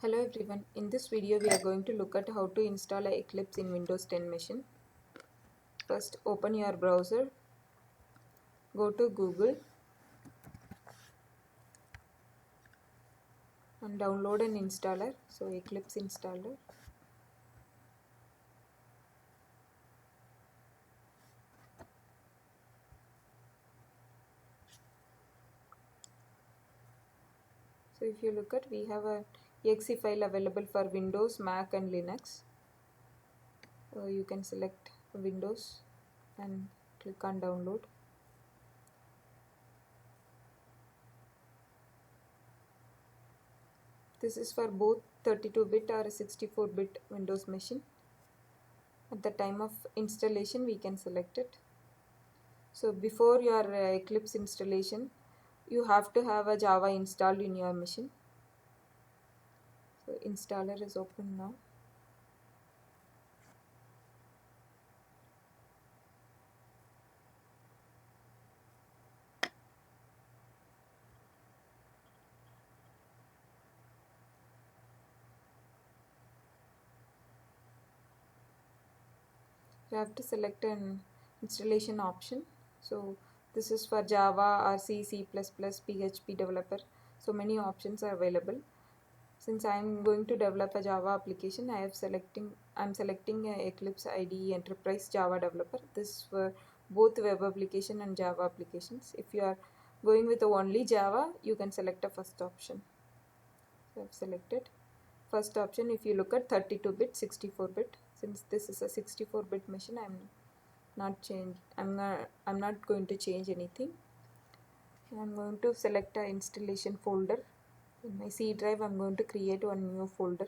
Hello everyone, in this video we are going to look at how to install Eclipse in Windows 10 machine. First open your browser, go to Google and download an installer, so Eclipse installer. So if you look at, we have a exe file available for Windows, Mac and Linux. You can select Windows and click on download. This is for both 32-bit or 64-bit Windows machine. At the time of installation we can select it. So before your Eclipse installation, you have to have a Java installed in your machine. So installer is open now. You have to select an installation option. So this is for Java or C, C++, PHP developer. So many options are available. Since I am going to develop a Java application, I'm selecting a Eclipse IDE Enterprise Java Developer. This is for both web application and Java applications. If you are going with only Java, you can select a first option. So I've selected first option. If you look at 32-bit, 64-bit, since this is a 64-bit machine, I'm not going to change anything. I'm going to select a installation folder. In my C drive, I'm going to create one new folder.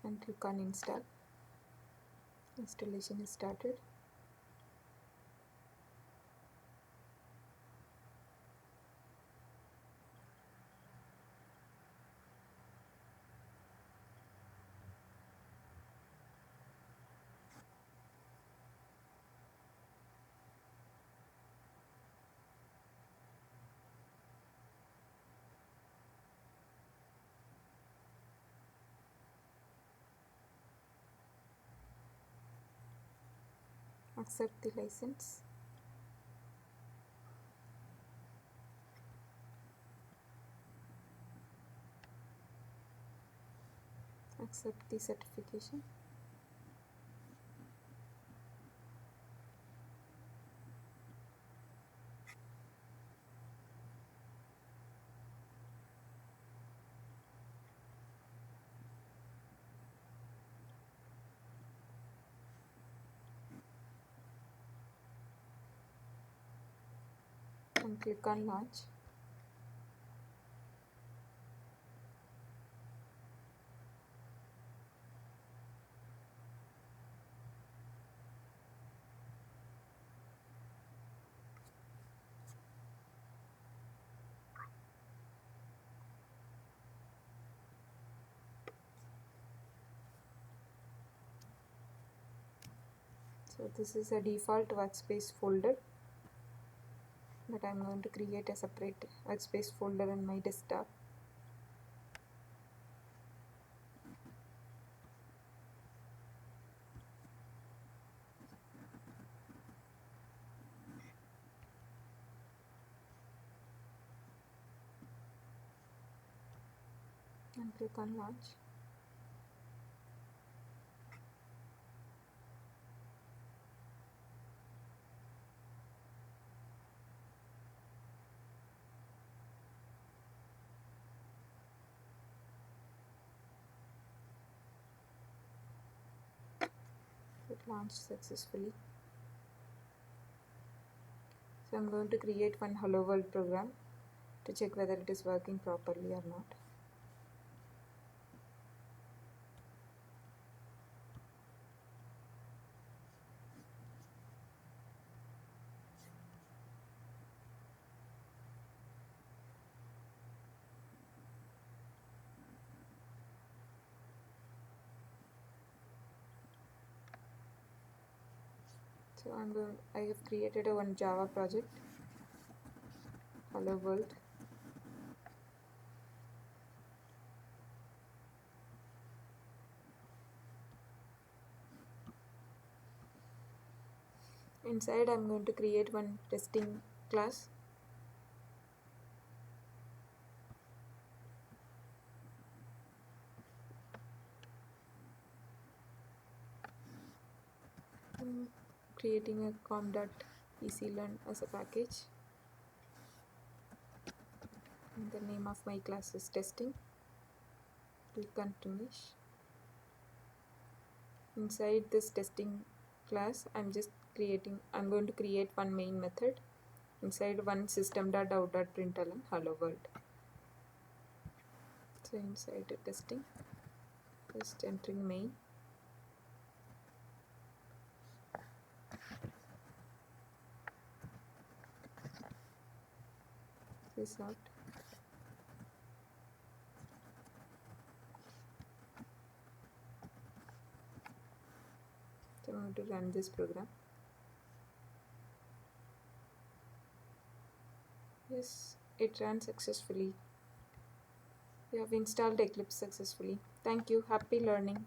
And click on install. Installation is started. Accept the license. Accept the certification. And click on launch. So this is a default workspace folder, but I'm going to create a separate workspace folder on my desktop. And click on launch. It launched successfully. So I'm going to create one hello world program to check whether it is working properly or not. So I have created a one Java project, hello world. Inside I'm going to create one testing class. I'm creating a com.eclearn as a package. And the name of my class is testing. Click on finish. Inside this testing class I'm going to create one main method. Inside one system.out.println hello world. So inside the testing, just entering main. This out. So I'm going to run this program. Yes, it ran successfully. We have installed Eclipse successfully. Thank you. Happy learning.